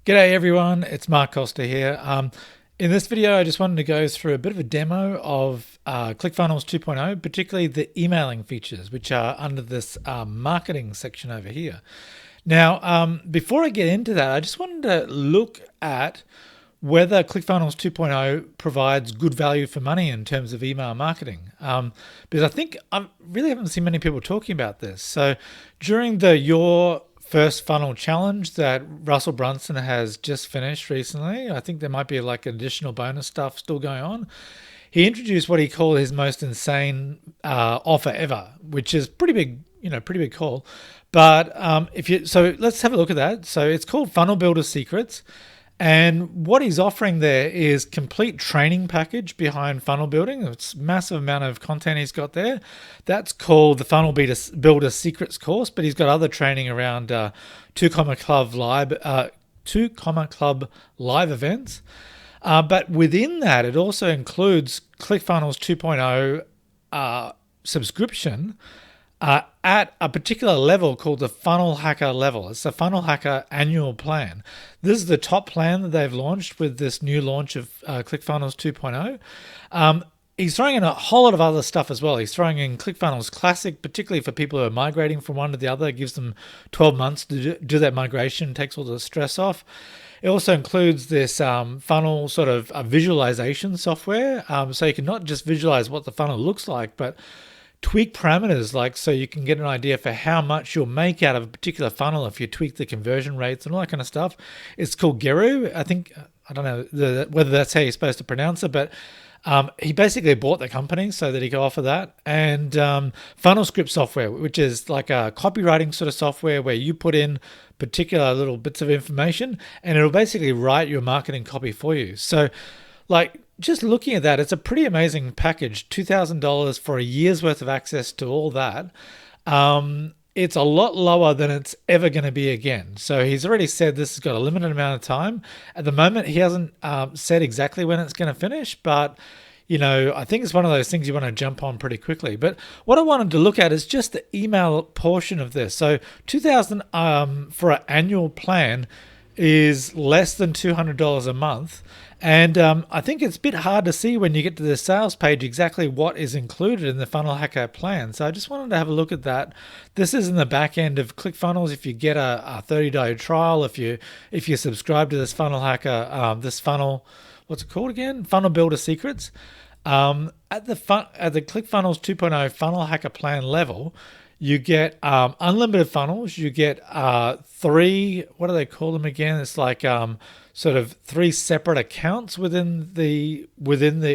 G'day everyone, it's Mark Costa here. In this video, I just wanted to go through a bit of a demo of ClickFunnels 2.0, particularly the emailing features, which are under this marketing section over here. Now, before I get into that, I just wanted to look at whether ClickFunnels 2.0 provides good value for money in terms of email marketing. Because I think I really haven't seen many people talking about this. So during the Your First Funnel Challenge that Russell Brunson has just finished recently, I think there might be like additional bonus stuff still going on. He introduced what he called his most insane offer ever, which is pretty big, pretty big call. But so let's have a look at that. So it's called Funnel Builder Secrets. And what he's offering there is complete training package behind funnel building. It's a massive amount of content he's got there. That's called the Funnel Builder Secrets course, but he's got other training around 2 Club live events. But within that, it also includes ClickFunnels 2.0 subscription at a particular level called the Funnel Hacker level. It's the Funnel Hacker annual plan. This is the top plan that they've launched with this new launch of ClickFunnels 2.0. He's throwing in a whole lot of other stuff as well. He's throwing in ClickFunnels Classic, particularly for people who are migrating from one to the other. It gives them 12 months to do that migration, takes all the stress off. It also includes this funnel sort of visualization software. So you can not just visualize what the funnel looks like, but tweak parameters, like so you can get an idea for how much you'll make out of a particular funnel if you tweak the conversion rates and all that kind of stuff. It's called Geru. I think, I don't know whether that's how you're supposed to pronounce it, but he basically bought the company so that he could offer that. And Funnel Script software, which is like a copywriting sort of software where you put in particular little bits of information and it'll basically write your marketing copy for you. So like, just looking at that, it's a pretty amazing package. $2,000 for a year's worth of access to all that. It's a lot lower than it's ever going to be again. So he's already said this has got a limited amount of time. At the moment, he hasn't said exactly when it's going to finish, but I think it's one of those things you want to jump on pretty quickly. But what I wanted to look at is just the email portion of this. So $2,000 for an annual plan is less than $200 a month. And I think it's a bit hard to see when you get to the sales page exactly what is included in the Funnel Hacker plan. So I just wanted to have a look at that. This is in the back end of ClickFunnels. If you get a 30-day trial, if you subscribe to this Funnel Hacker, this funnel, what's it called again? Funnel Builder Secrets. At the ClickFunnels 2.0 Funnel Hacker plan level, you get unlimited funnels. You get three, what do they call them again? It's like sort of 3 separate accounts within the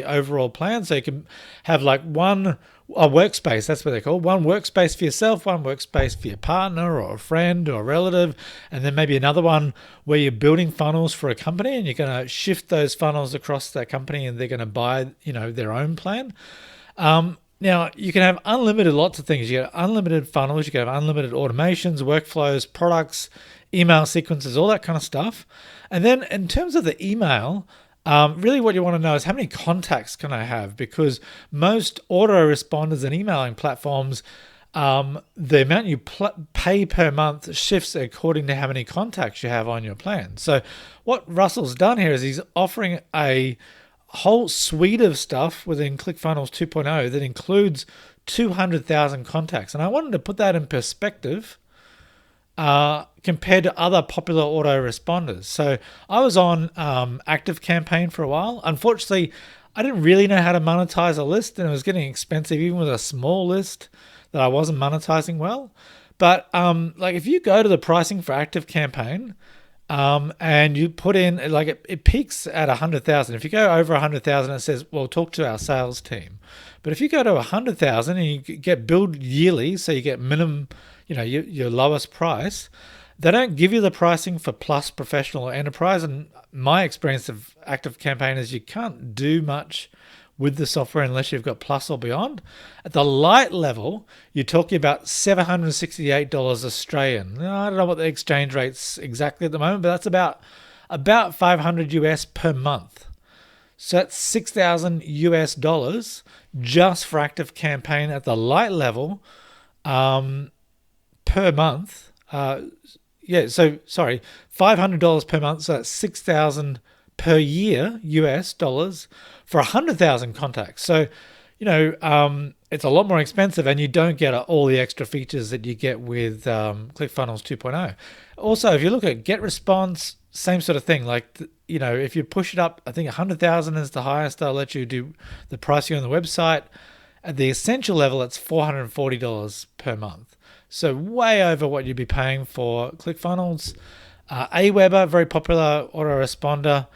overall plan. So you can have like a workspace, that's what they're called. One workspace for yourself, one workspace for your partner or a friend or a relative, and then maybe another one where you're building funnels for a company and you're going to shift those funnels across that company and they're going to buy, their own plan. Now, you can have unlimited lots of things. You get unlimited funnels, you can have unlimited automations, workflows, products, email sequences, all that kind of stuff. And then in terms of the email, really what you want to know is how many contacts can I have? Because most autoresponders and emailing platforms, the amount you pay per month shifts according to how many contacts you have on your plan. So what Russell's done here is he's offering a whole suite of stuff within ClickFunnels 2.0 that includes 200,000 contacts. And I wanted to put that in perspective compared to other popular autoresponders. So I was on Activecampaign for a while. Unfortunately, I didn't really know how to monetize a list, and it was getting expensive even with a small list that I wasn't monetizing well. But like if you go to the pricing for Activecampaign, and you put in like it peaks at 100,000. If you go over 100,000, it says, well, talk to our sales team. But if you go to 100,000 and you get billed yearly, so you get minimum, your lowest price, they don't give you the pricing for Plus, Professional, or Enterprise. And my experience of Activecampaign is you can't do much with the software unless you've got Plus or beyond. At the light level, you're talking about $768 Australian. I don't know what the exchange rate's exactly at the moment, but that's about 500 US per month. So that's 6,000 US dollars just for Activecampaign at the light level per month. So sorry, $500 per month. So that's 6,000 per year US dollars for 100,000 contacts. So, it's a lot more expensive, and you don't get all the extra features that you get with ClickFunnels 2.0. Also, if you look at GetResponse, same sort of thing. Like, if you push it up, I think 100,000 is the highest they'll let you do the pricing on the website. At the essential level, it's $440 per month. So way over what you'd be paying for ClickFunnels. AWeber, very popular autoresponder.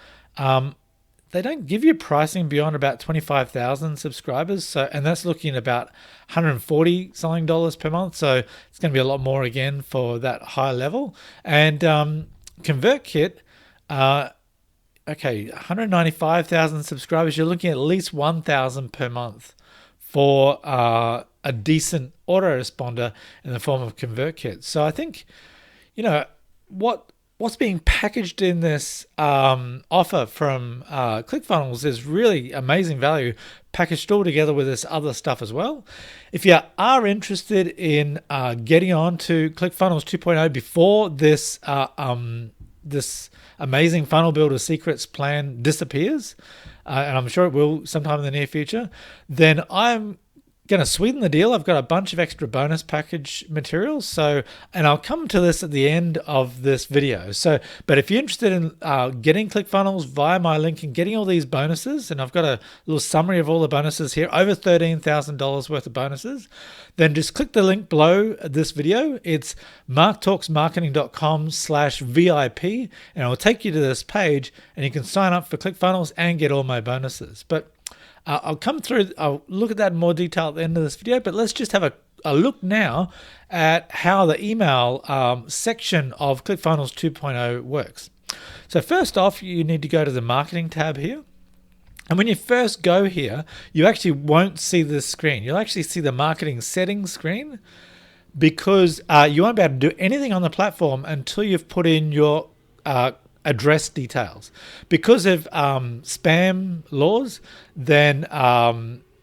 They don't give you pricing beyond about 25,000 subscribers. And that's looking at about $140 something per month. So it's going to be a lot more again for that high level. And ConvertKit, 195,000 subscribers. You're looking at least 1,000 per month for a decent autoresponder in the form of ConvertKit. So I think, what's being packaged in this offer from ClickFunnels is really amazing value, packaged all together with this other stuff as well. If you are interested in getting on to ClickFunnels 2.0 before this this amazing funnel builder secrets plan disappears, and I'm sure it will sometime in the near future, then I'm going to sweeten the deal. I've got a bunch of extra bonus package materials. And I'll come to this at the end of this video. But if you're interested in getting ClickFunnels via my link and getting all these bonuses, and I've got a little summary of all the bonuses here, over $13,000 worth of bonuses, then just click the link below this video. It's marktalksmarketing.com/VIP, and it'll take you to this page, and you can sign up for ClickFunnels and get all my bonuses. But I'll look at that in more detail at the end of this video, but let's just have a look now at how the email section of ClickFunnels 2.0 works. So first off, you need to go to the marketing tab here. And when you first go here, you actually won't see this screen. You'll actually see the marketing settings screen, because you won't be able to do anything on the platform until you've put in your address details. Because of spam laws, then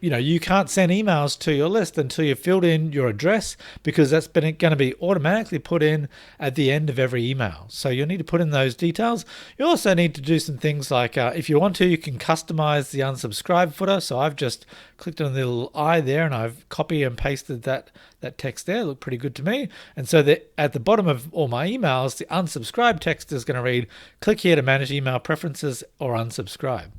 you can't send emails to your list until you've filled in your address, because that's going to be automatically put in at the end of every email. So you'll need to put in those details. You also need to do some things like, if you want to, you can customize the unsubscribe footer. So I've just clicked on the little I there, and I've copy and pasted that text there. It looked pretty good to me. And so at the bottom of all my emails, the unsubscribe text is going to read, click here to manage email preferences or unsubscribe.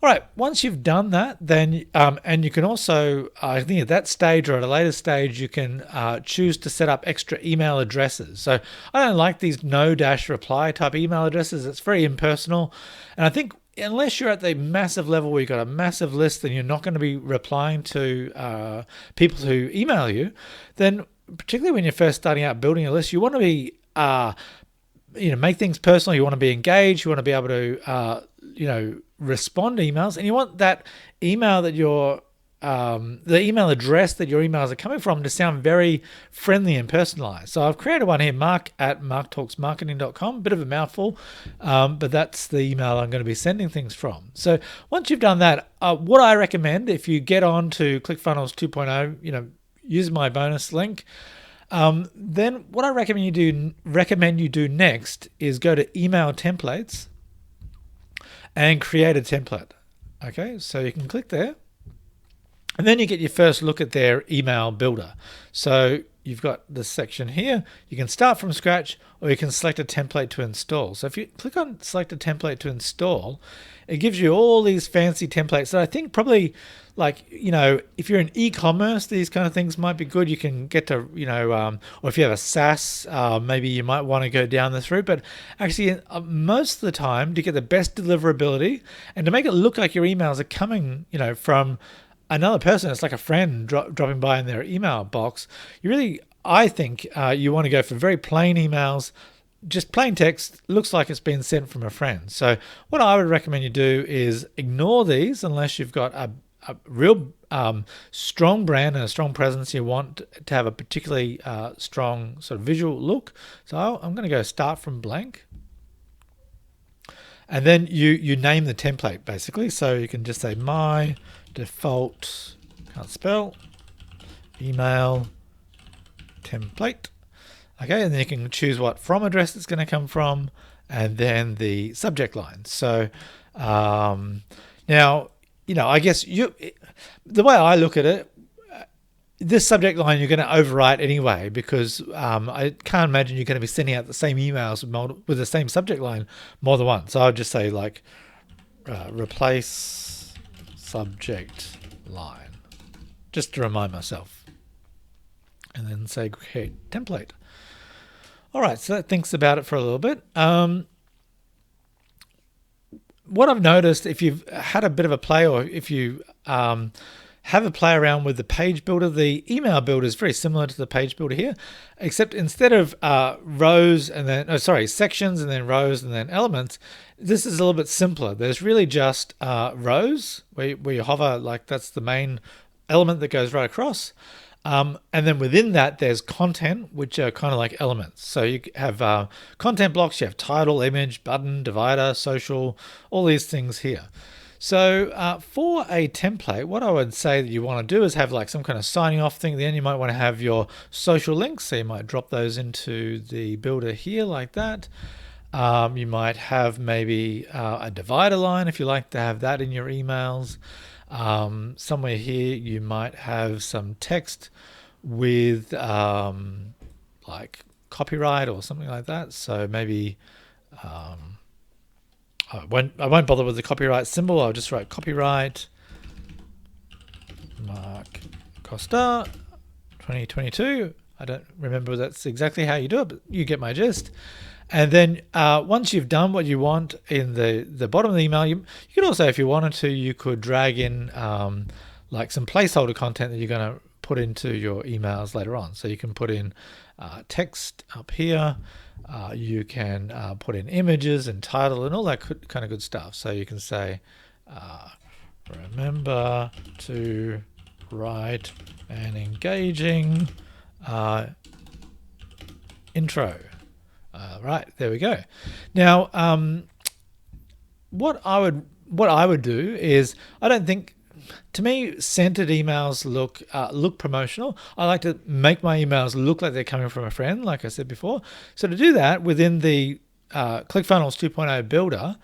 All right, once you've done that, then and you can also, I think at that stage or at a later stage, you can choose to set up extra email addresses. So I don't like these no-reply type email addresses. It's very impersonal. And I think unless you're at the massive level where you've got a massive list and you're not going to be replying to people who email you, then particularly when you're first starting out building a list, you want to be, make things personal. You want to be engaged. You want to be able to, respond to emails, and you want that email that the email address that your emails are coming from to sound very friendly and personalized. So I've created one here, mark@marktalksmarketing.com, bit of a mouthful, but that's the email I'm going to be sending things from. So once you've done that, what I recommend, if you get on to ClickFunnels 2.0, use my bonus link, then what I recommend you do next is go to email templates and create a template. Okay, so you can click there, and then you get your first look at their email builder. So you've got this section here. You can start from scratch, or you can select a template to install. So if you click on select a template to install, it gives you all these fancy templates that I think probably, if you're in e-commerce, these kind of things might be good. You can get to, or if you have a SaaS, maybe you might want to go down this route. But actually, most of the time, to get the best deliverability and to make it look like your emails are coming, from another person, it's like a friend dropping by in their email box, I think you want to go for very plain emails. Just plain text, looks like it's been sent from a friend. So what I would recommend you do is ignore these unless you've got a real strong brand and a strong presence. You want to have a particularly strong sort of visual look. So I'm going to go start from blank. And then you name the template basically. So you can just say my default, can't spell, email template. Okay, and then you can choose what from address it's going to come from, and then the subject line. So now, I guess the way I look at it, this subject line you're going to overwrite anyway, because I can't imagine you're going to be sending out the same emails with the same subject line more than once. So I'll just say like replace subject line, just to remind myself, and then say create template. All right, so that thinks about it for a little bit. What I've noticed, if you've had a bit of a play, or if you have a play around with the page builder, the email builder is very similar to the page builder here, except instead of sections and then rows and then elements, this is a little bit simpler. There's really just rows where you hover, like that's the main element that goes right across. And then within that, there's content, which are kind of like elements. So you have content blocks, you have title, image, button, divider, social, all these things here. So for a template, what I would say that you want to do is have like some kind of signing off thing. Then you might want to have your social links. So you might drop those into the builder here like that. You might have maybe a divider line if you like to have that in your emails. Somewhere here you might have some text with like copyright or something like that. So maybe I won't bother with the copyright symbol. I'll just write copyright Mark Costa 2022. I don't remember that's exactly how you do it, but you get my gist. And then once you've done what you want in the bottom of the email, you could also, if you wanted to, you could drag in like some placeholder content that you're going to put into your emails later on. So you can put in text up here. You can put in images and title and all that kind of good stuff. So you can say, remember to write an engaging intro. Right, there we go. Now, what I would do is, I don't think, to me, centered emails look promotional. I like to make my emails look like they're coming from a friend, like I said before. So to do that, within the ClickFunnels 2.0 builder,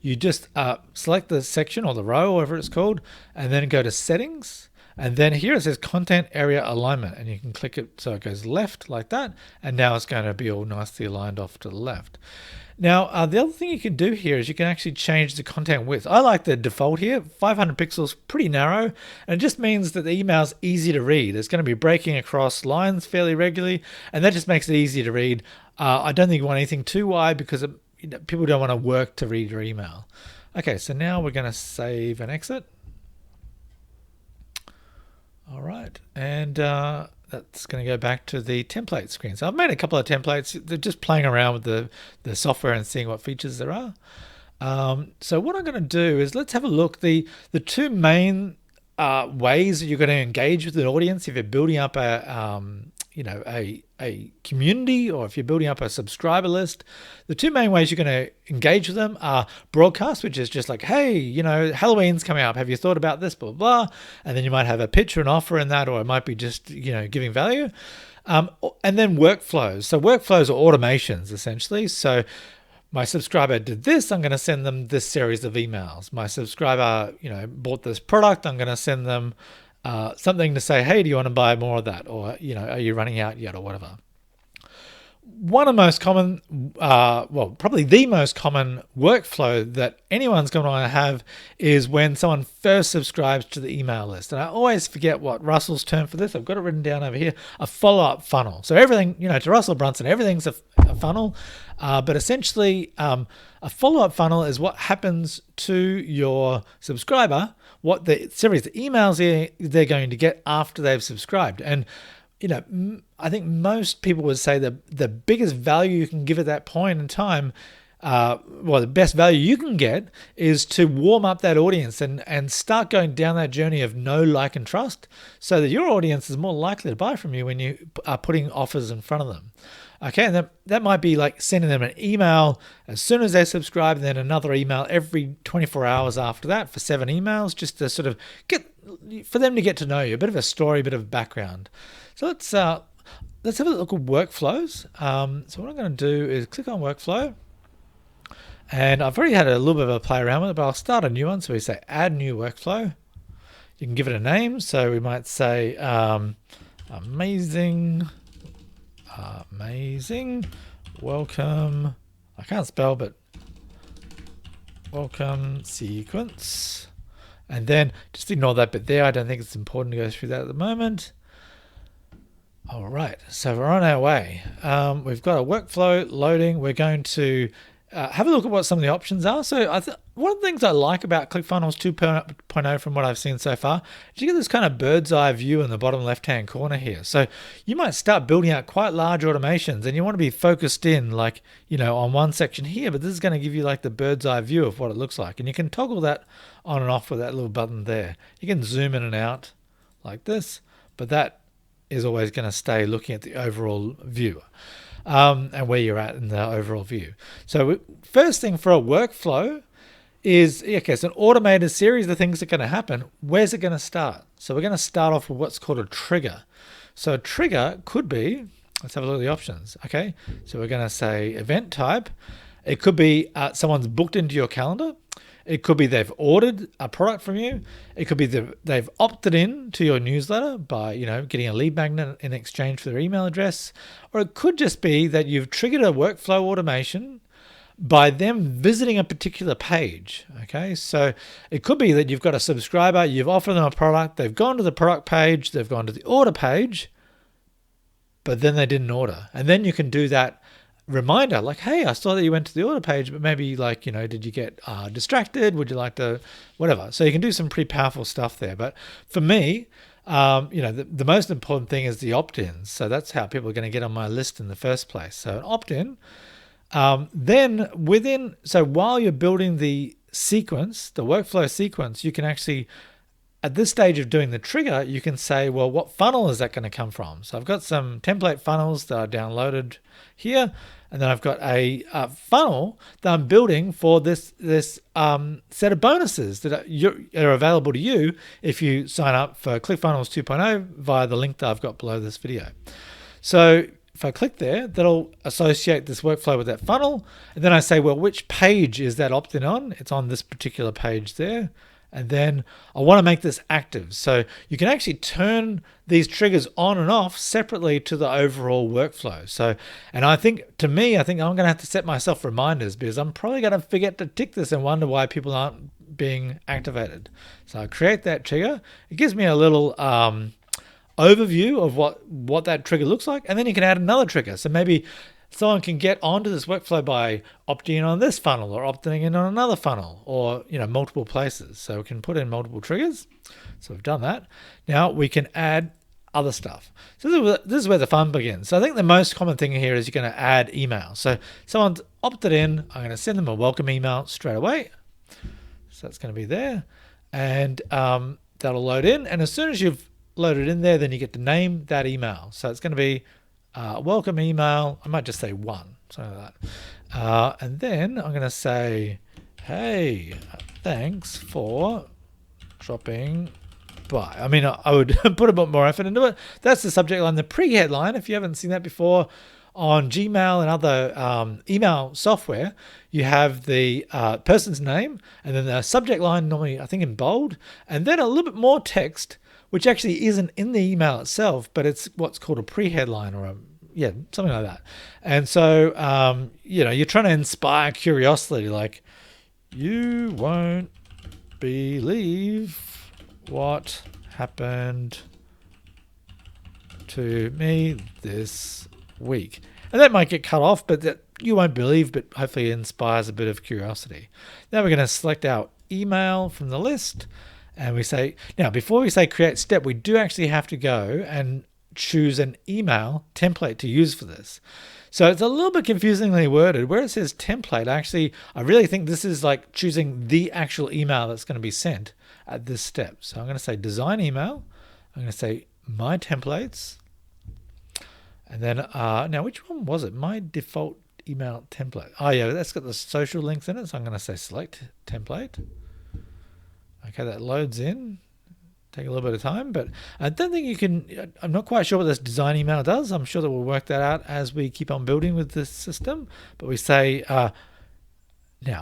you just select the section or the row, whatever it's called, and then go to settings. And then here it says content area alignment, and you can click it so it goes left like that. And now it's going to be all nicely aligned off to the left. Now, the other thing you can do here is you can actually change the content width. I like the default here, 500 pixels, pretty narrow. And it just means that the email's easy to read. It's going to be breaking across lines fairly regularly, and that just makes it easy to read. I don't think you want anything too wide because people don't want to work to read your email. Okay, so now we're going to save and exit. All right, and that's going to go back to the template screen. So I've made a couple of templates. They're just playing around with the software and seeing what features there are. So what I'm going to do is let's have a look. The two main ways that you're going to engage with an audience if you're building up a community, or if you're building up a subscriber list, the two main ways you're going to engage with them are broadcast, which is just like, hey, Halloween's coming up. Have you thought about this, blah, blah, blah. And then you might have a pitch or an offer in that, or it might be just, giving value. And then workflows. So workflows are automations, essentially. So my subscriber did this, I'm going to send them this series of emails. My subscriber, bought this product, I'm going to send them something to say, hey, do you want to buy more of that? Or, are you running out yet, or whatever. One of the most common, probably the most common workflow that anyone's going to want to have is when someone first subscribes to the email list. And I always forget what Russell's term for this. I've got it written down over here, a follow-up funnel. So everything, to Russell Brunson, everything's a funnel. But essentially, a follow-up funnel is what happens to your subscriber, what the series of emails they're going to get after they've subscribed. And I think most people would say that the biggest value you can give at that point in time, the best value you can get is to warm up that audience and start going down that journey of know, like, and trust, so that your audience is more likely to buy from you when you are putting offers in front of them. Okay, and that might be like sending them an email as soon as they subscribe, and then another email every 24 hours after that for 7 emails, just to sort of for them to get to know you, a bit of a story, a bit of background. So let's let's have a look at workflows. So what I'm going to do is click on workflow. And I've already had a little bit of a play around with it, but I'll start a new one. So we say add new workflow. You can give it a name. So we might say amazing welcome. I can't spell, but welcome sequence. And then just ignore that bit there. I don't think it's important to go through that at the moment. All right, so we're on our way. We've got a workflow loading. We're going to have a look at what some of the options are. So one of the things I like about ClickFunnels 2.0 from what I've seen so far is you get this kind of bird's eye view in the bottom left-hand corner here. So you might start building out quite large automations and you want to be focused in like, on one section here, but this is going to give you like the bird's eye view of what it looks like. And you can toggle that on and off with that little button there. You can zoom in and out like this, but that is always going to stay looking at the overall view. And where you're at in the overall view. So first thing for a workflow is, okay, it's an automated series of things that are going to happen. Where's it going to start? So we're going to start off with what's called a trigger. So a trigger could be, let's have a look at the options. Okay, so we're going to say event type. It could be someone's booked into your calendar. It could be they've ordered a product from you. It could be they've opted in to your newsletter by, getting a lead magnet in exchange for their email address. Or it could just be that you've triggered a workflow automation by them visiting a particular page. Okay, so it could be that you've got a subscriber, you've offered them a product, they've gone to the product page, they've gone to the order page, but then they didn't order. And then you can do that reminder like, hey, I saw that you went to the order page, but maybe like, did you get distracted? Would you like to, whatever. So you can do some pretty powerful stuff there. But for me, the most important thing is the opt-ins. So that's how people are going to get on my list in the first place. So an opt-in, so while you're building the sequence, the workflow sequence, you can actually, at this stage of doing the trigger, you can say, well, what funnel is that going to come from? So I've got some template funnels that are downloaded here. And then I've got a funnel that I'm building for this set of bonuses that are available to you if you sign up for ClickFunnels 2.0 via the link that I've got below this video. So if I click there, that'll associate this workflow with that funnel. And then I say, well, which page is that opt-in on? It's on this particular page there. And then I want to make this active. So you can actually turn these triggers on and off separately to the overall workflow. So, and I think I'm going to have to set myself reminders because I'm probably going to forget to tick this and wonder why people aren't being activated. So I create that trigger. It gives me a little overview of what that trigger looks like. And then you can add another trigger. So maybe someone can get onto this workflow by opting in on this funnel or opting in on another funnel or, multiple places. So we can put in multiple triggers. So we've done that. Now we can add other stuff. So this is where the fun begins. So I think the most common thing here is you're going to add email. So someone's opted in. I'm going to send them a welcome email straight away. So that's going to be there. And that'll load in. And as soon as you've loaded in there, then you get to name that email. So it's going to be welcome email. I might just say one, something like that. And then I'm going to say, hey, thanks for dropping by. I mean, I would put a bit more effort into it. That's the subject line. The pre-headline, if you haven't seen that before, on Gmail and other email software, you have the person's name and then the subject line, normally I think in bold, and then a little bit more text, which actually isn't in the email itself, but it's what's called a pre-headline or something like that. And so, you're trying to inspire curiosity, like, you won't believe what happened to me this week. And that might get cut off, but that you won't believe, but hopefully it inspires a bit of curiosity. Now we're going to select our email from the list. And we say, now before we say create step, we do actually have to go and choose an email template to use for this. So it's a little bit confusingly worded. Where it says template, I really think this is like choosing the actual email that's going to be sent at this step. So I'm going to say design email. I'm going to say my templates. And then, now which one was it? My default email template. Oh yeah, that's got the social links in it. So I'm going to say select template. Okay, that loads in, take a little bit of time, but I don't think you can. I'm not quite sure what this design email does. I'm sure that we'll work that out as we keep on building with this system. But we say, now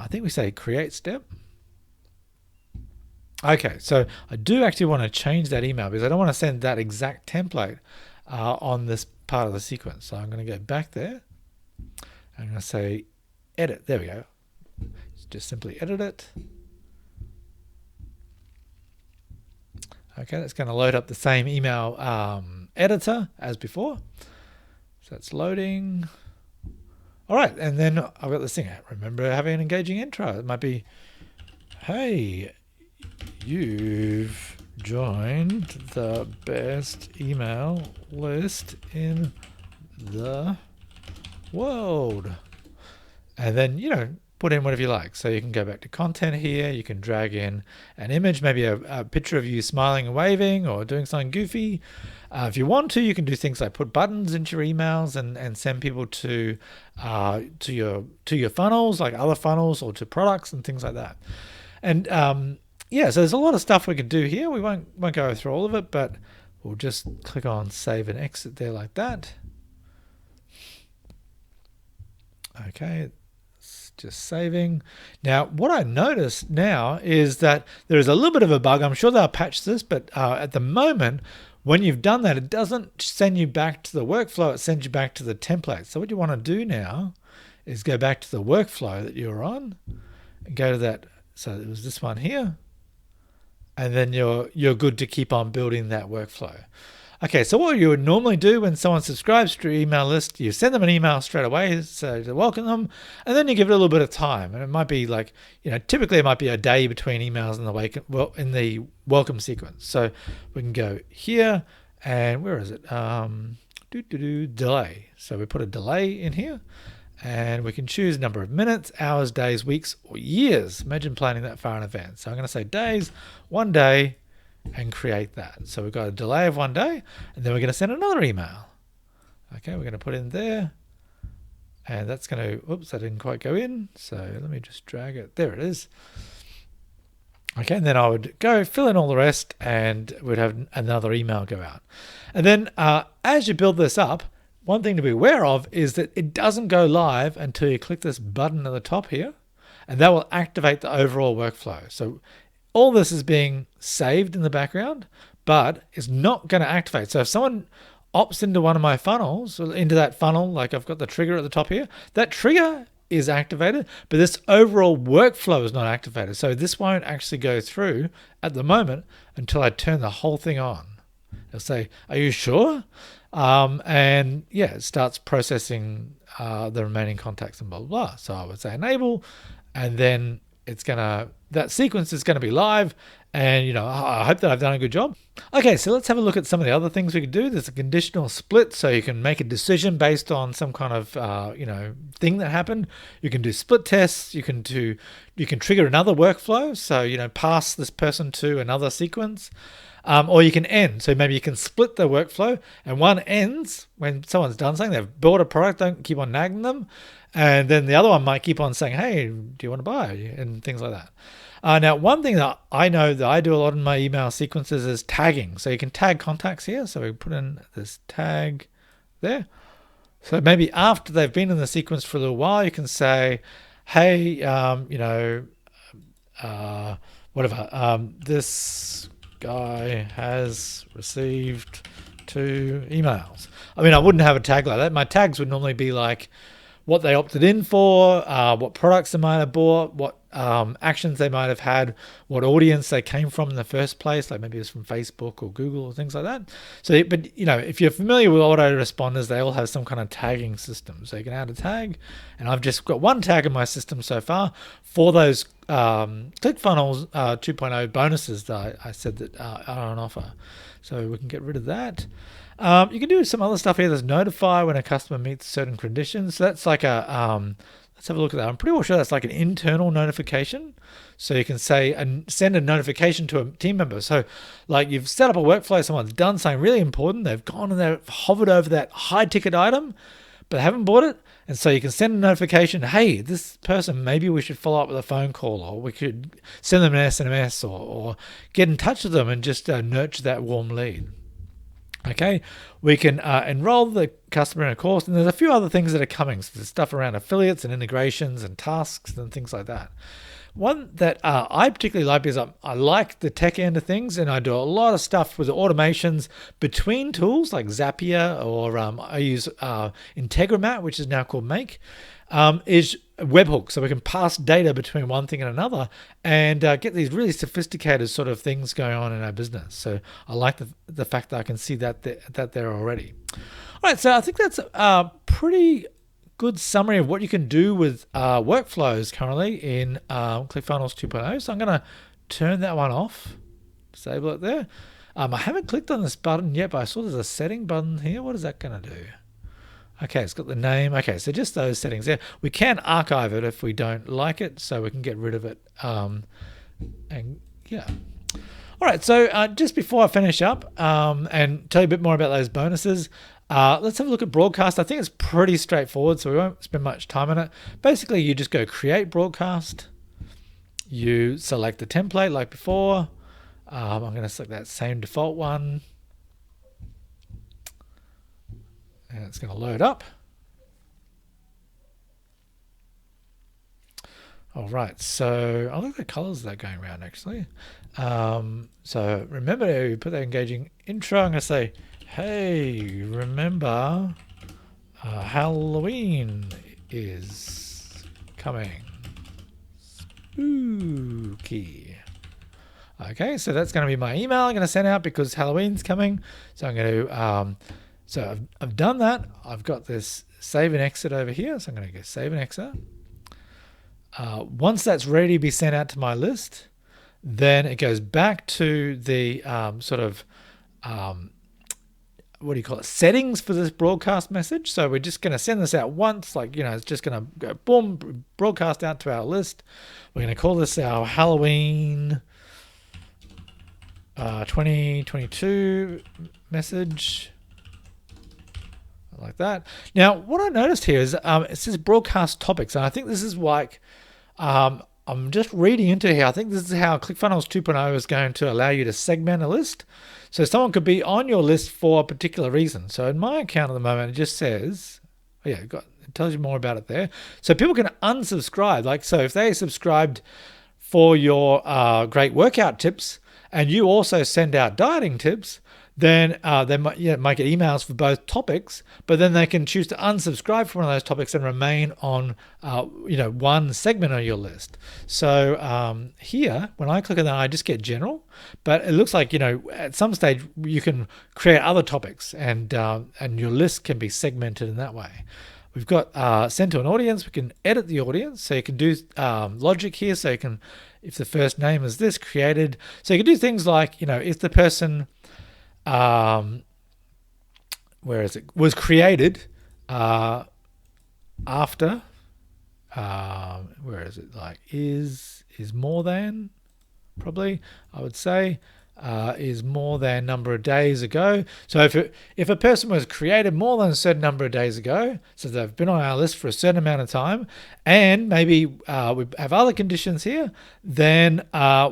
I think we say create step. Okay, so I do actually want to change that email because I don't want to send that exact template on this part of the sequence. So I'm going to go back there. I'm going to say edit. There we go. Just simply edit it. Okay, that's going to load up the same email editor as before. So that's loading. All right, and then I've got this thing. Remember having an engaging intro. It might be, hey, you've joined the best email list in the world. And then, put in whatever you like. So you can go back to content here. You can drag in an image, maybe a picture of you smiling and waving or doing something goofy. If you want to, you can do things like put buttons into your emails and send people to your funnels, like other funnels, or to products and things like that. And so there's a lot of stuff we can do here. We won't go through all of it, but we'll just click on save and exit there like that. Okay. Just saving. Now, what I noticed now is that there is a little bit of a bug. I'm sure they'll patch this, but at the moment, when you've done that, it doesn't send you back to the workflow. It sends you back to the template. So what you want to do now is go back to the workflow that you're on and go to that. So it was this one here. And then you're good to keep on building that workflow. Okay, so what you would normally do when someone subscribes to your email list, you send them an email straight away, so to welcome them, and then you give it a little bit of time. And it might be like, typically it might be a day between emails in the welcome sequence. So we can go here, and where is it? Delay. So we put a delay in here, and we can choose number of minutes, hours, days, weeks, or years. Imagine planning that far in advance. So I'm going to say days, 1 day, and create that. So we've got a delay of 1 day, and then we're going to send another email. Okay, we're going to put in there, and that's going to, oops, that didn't quite go in. So let me just drag it. There it is. Okay, and then I would go fill in all the rest, and we'd have another email go out. And then as you build this up, one thing to be aware of is that it doesn't go live until you click this button at the top here, and that will activate the overall workflow. So all this is being saved in the background, but it's not going to activate. So if someone opts into one of my funnels, or into that funnel, like I've got the trigger at the top here, that trigger is activated, but this overall workflow is not activated. So this won't actually go through at the moment until I turn the whole thing on. It'll say, are you sure? And yeah, it starts processing the remaining contacts and blah, blah, blah. So I would say enable, and then that sequence is going to be live, and I hope that I've done a good job. Okay, so let's have a look at some of the other things we could do. There's a conditional split, so you can make a decision based on some kind of thing that happened. You can do split tests. You can trigger another workflow, so pass this person to another sequence. Or you can end. So maybe you can split the workflow, and one ends when someone's done something. They've bought a product, don't keep on nagging them. And then the other one might keep on saying, hey, do you want to buy? And things like that. Now, one thing that I know that I do a lot in my email sequences is tagging. So you can tag contacts here. So we put in this tag there. So maybe after they've been in the sequence for a little while, you can say, hey, this guy has received 2 emails. I mean, I wouldn't have a tag like that. My tags would normally be like what they opted in for, what products they might have bought, what actions they might have had, what audience they came from in the first place, like maybe it's from Facebook or Google or things like that. So, but if you're familiar with autoresponders, they all have some kind of tagging system. So you can add a tag, and I've just got 1 tag in my system so far for those ClickFunnels 2.0 bonuses that I said that are on offer. So we can get rid of that. You can do some other stuff here. There's notify when a customer meets certain conditions. So that's like let's have a look at that. I'm pretty sure that's like an internal notification. So you can say and send a notification to a team member. So like you've set up a workflow, someone's done something really important. They've gone and they've hovered over that high ticket item, but they haven't bought it. And so you can send a notification, hey, this person, maybe we should follow up with a phone call, or we could send them an SMS, or get in touch with them and just nurture that warm lead. Okay, we can enroll the customer in a course, and there's a few other things that are coming. So there's stuff around affiliates and integrations and tasks and things like that. One that I particularly like because I like the tech end of things, and I do a lot of stuff with the automations between tools like Zapier, or I use Integromat, which is now called Make, is webhooks. So we can pass data between one thing and another and get these really sophisticated sort of things going on in our business. So I like the fact that I can see that there already. All right, so I think that's a pretty good summary of what you can do with workflows currently in ClickFunnels 2.0. So I'm going to turn that one off, disable it there. I haven't clicked on this button yet, but I saw there's a setting button here. What is that going to do? Okay, it's got the name. Okay, so just those settings there. We can archive it if we don't like it, so we can get rid of it. And yeah. All right, so just before I finish up and tell you a bit more about those bonuses, let's have a look at broadcast. I think it's pretty straightforward, so we won't spend much time on it. Basically, you just go create broadcast. You select the template like before. I'm going to select that same default one. And it's going to load up. All right, so I like the colors that are going around actually. So remember, you put that engaging intro. I'm going to say, hey, remember Halloween is coming. Spooky. Okay, so that's going to be my email I'm going to send out because Halloween's coming. So I'm going to, so I've done that. I've got this save and exit over here. So I'm going to go save and exit. Once that's ready to be sent out to my list, then it goes back to the sort of, what do you call it, settings for this broadcast message. So we're just going to send this out once, like, it's just going to go boom, broadcast out to our list. We're going to call this our Halloween 2022 message. Like that. Now, what I noticed here is it says broadcast topics, and I think this is like, I'm just reading into here. I think this is how ClickFunnels 2.0 is going to allow you to segment a list. So someone could be on your list for a particular reason. So in my account at the moment, it just says, it tells you more about it there. So people can unsubscribe. Like, so if they subscribed for your great workout tips, and you also send out dieting tips, then they might get emails for both topics, but then they can choose to unsubscribe from one of those topics and remain on one segment of your list. So here, when I click on that, I just get general, but it looks like at some stage you can create other topics, and your list can be segmented in that way. We've got send to an audience. We can edit the audience, so you can do logic here. So you can, if the first name is this, created. So you can do things like if the person was created after is more than, probably I would say is more than number of days ago. So if a person was created more than a certain number of days ago, so they've been on our list for a certain amount of time, and maybe we have other conditions here, then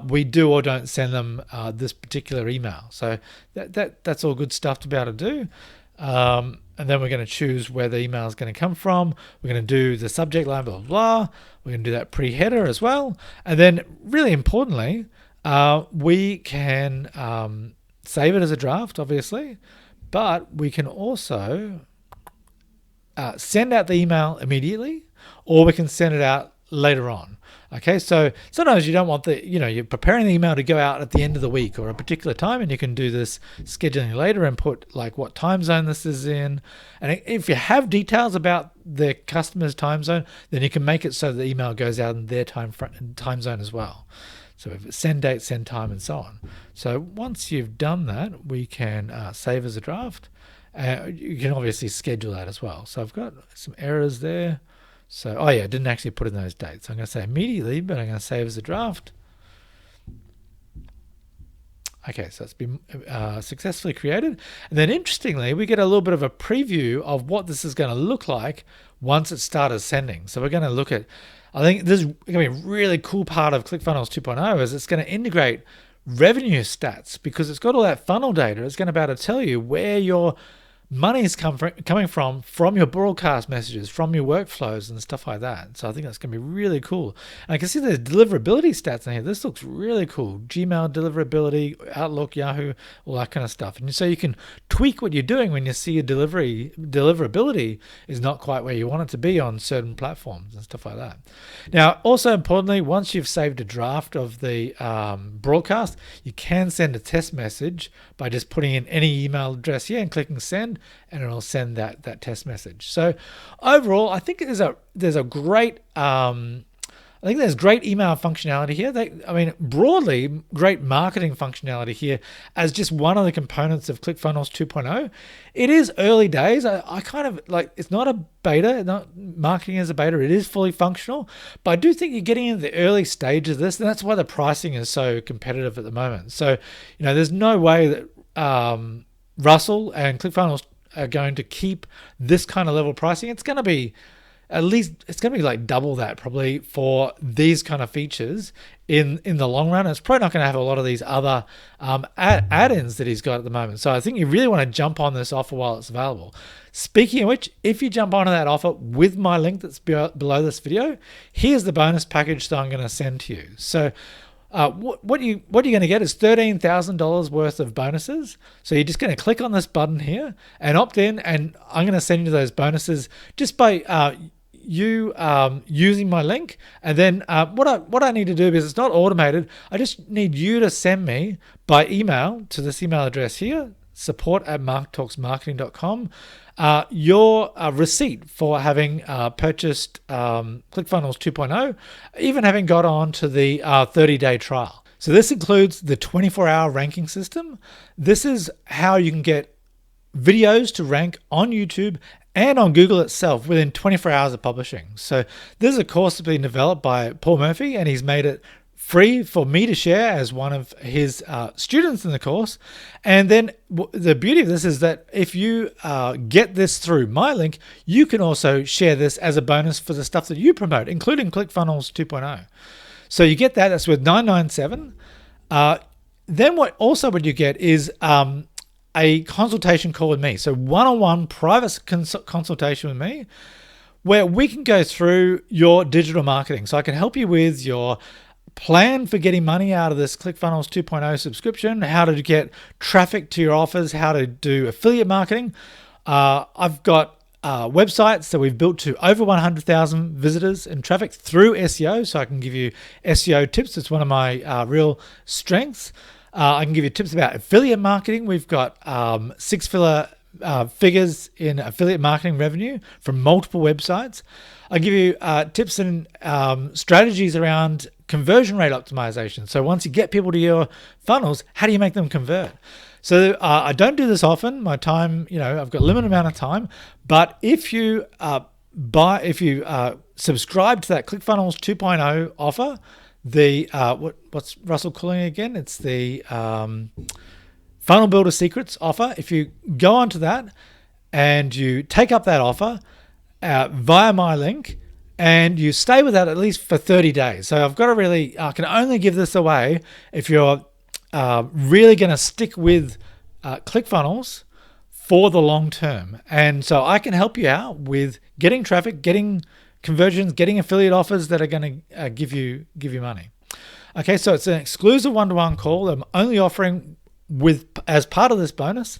we do or don't send them this particular email. So that's all good stuff to be able to do. And then we're going to choose where the email is going to come from. We're going to do the subject line, blah, blah, blah. We're going to do that pre-header as well. And then really importantly, we can save it as a draft, obviously, but we can also send out the email immediately, or we can send it out later on. Okay, so sometimes you don't want you're preparing the email to go out at the end of the week or a particular time, and you can do this scheduling later and put like what time zone this is in. And if you have details about the customer's time zone, then you can make it so the email goes out in their time zone as well. So if it's send date, send time, and so on. So once you've done that, we can save as a draft. You can obviously schedule that as well. So I've got some errors there. So, I didn't actually put in those dates. I'm going to say immediately, but I'm going to save as a draft. Okay, so it's been successfully created. And then interestingly, we get a little bit of a preview of what this is going to look like once it started sending. So we're going to look at, I think this is going to be a really cool part of ClickFunnels 2.0 is it's going to integrate revenue stats because it's got all that funnel data. It's going to be able to tell you where your money is coming from your broadcast messages, from your workflows and stuff like that. So I think that's going to be really cool. And I can see the deliverability stats in here. This looks really cool. Gmail deliverability, Outlook, Yahoo, all that kind of stuff. And so you can tweak what you're doing when you see your deliverability is not quite where you want it to be on certain platforms and stuff like that. Now, also importantly, once you've saved a draft of the broadcast, you can send a test message by just putting in any email address here and clicking send, and it'll send that test message. So overall, I think there's great email functionality here. Broadly, great marketing functionality here as just one of the components of ClickFunnels 2.0. It is early days. I kind of like, it's not a beta, not marketing as a beta. It is fully functional, but I do think you're getting into the early stages of this, and that's why the pricing is so competitive at the moment. So, there's no way that Russell and ClickFunnels are going to keep this kind of level pricing. It's going to be like double that probably for these kind of features in the long run. It's probably not going to have a lot of these other add-ins that he's got at the moment. So I think you really want to jump on this offer while it's available. Speaking of which, if you jump onto that offer with my link that's below this video, here's the bonus package that I'm going to send to you. So what you're going to get is $13,000 worth of bonuses. So you're just going to click on this button here and opt in, and I'm going to send you those bonuses just by using my link. And then what I need to do, because it's not automated, I just need you to send me by email to this email address here, support@marktalksmarketing.com, your receipt for having purchased ClickFunnels 2.0, even having got on to the 30-day trial. So this includes the 24-hour ranking system. This is how you can get videos to rank on YouTube and on Google itself within 24 hours of publishing. So this is a course that's been developed by Paul Murphy, and he's made it free for me to share as one of his students in the course. And then the beauty of this is that if you get this through my link, you can also share this as a bonus for the stuff that you promote, including ClickFunnels 2.0. So you get that. That's with $997. Then what you get is a consultation call with me. So one-on-one private consultation with me, where we can go through your digital marketing. So I can help you with your plan for getting money out of this ClickFunnels 2.0 subscription, how to get traffic to your offers, how to do affiliate marketing. I've got websites that we've built to over 100,000 visitors and traffic through SEO. So I can give you SEO tips. It's one of my real strengths. I can give you tips about affiliate marketing. We've got figures in affiliate marketing revenue from multiple websites. I give you tips and strategies around conversion rate optimization. So once you get people to your funnels, how do you make them convert? So I don't do this often. My time, I've got a limited amount of time. But if you subscribe to that ClickFunnels 2.0 offer, the what's Russell calling it again? It's the Funnel Builder Secrets offer. If you go onto that and you take up that offer via my link, and you stay with that at least for 30 days. So I can only give this away if you're really going to stick with ClickFunnels for the long term. And so I can help you out with getting traffic, getting conversions, getting affiliate offers that are going to give you money. Okay, so it's an exclusive one-to-one call that I'm only offering as part of this bonus.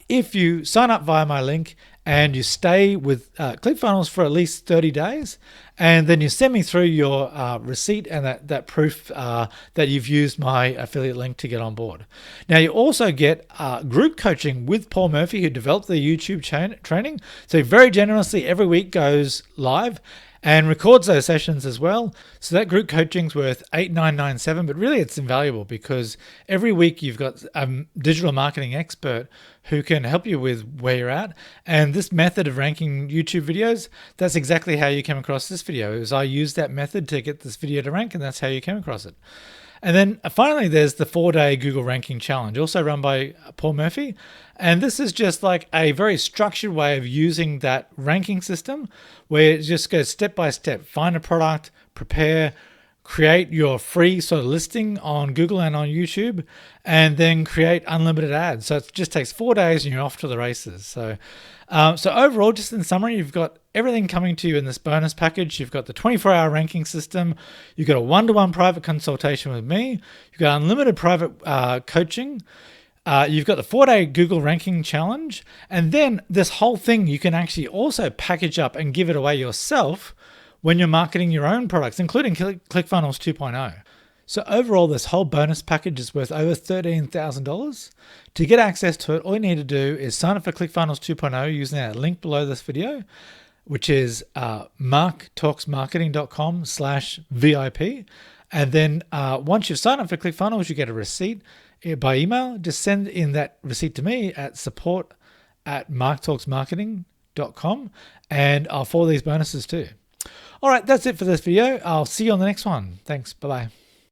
If you sign up via my link and you stay with ClickFunnels for at least 30 days, and then you send me through your receipt and that proof that you've used my affiliate link to get on board. Now, you also get group coaching with Paul Murphy, who developed the YouTube training. So he very generously every week goes live and records those sessions as well. So that group coaching's worth $8,997, but really it's invaluable because every week you've got a digital marketing expert who can help you with where you're at. And this method of ranking YouTube videos, that's exactly how you came across this video. Is I used that method to get this video to rank, and that's how you came across it. And then finally, there's the 4-day Google ranking challenge, also run by Paul Murphy. And this is just like a very structured way of using that ranking system where it just goes step by step. Find a product, prepare, create your free sort of listing on Google and on YouTube, and then create unlimited ads. So it just takes 4 days and you're off to the races. So overall, just in summary, you've got everything coming to you in this bonus package. You've got the 24-hour ranking system. You've got a one-to-one private consultation with me. You've got unlimited private coaching. You've got the 4-day Google ranking challenge. And then this whole thing you can actually also package up and give it away yourself when you're marketing your own products, including ClickFunnels 2.0. So overall, this whole bonus package is worth over $13,000. To get access to it, all you need to do is sign up for ClickFunnels 2.0 using that link below this video, which is marktalksmarketing.com/VIP. And then once you've signed up for ClickFunnels, you get a receipt by email. Just send in that receipt to me at support@marktalksmarketing.com, and I'll forward these bonuses too. All right, that's it for this video. I'll see you on the next one. Thanks. Bye-bye.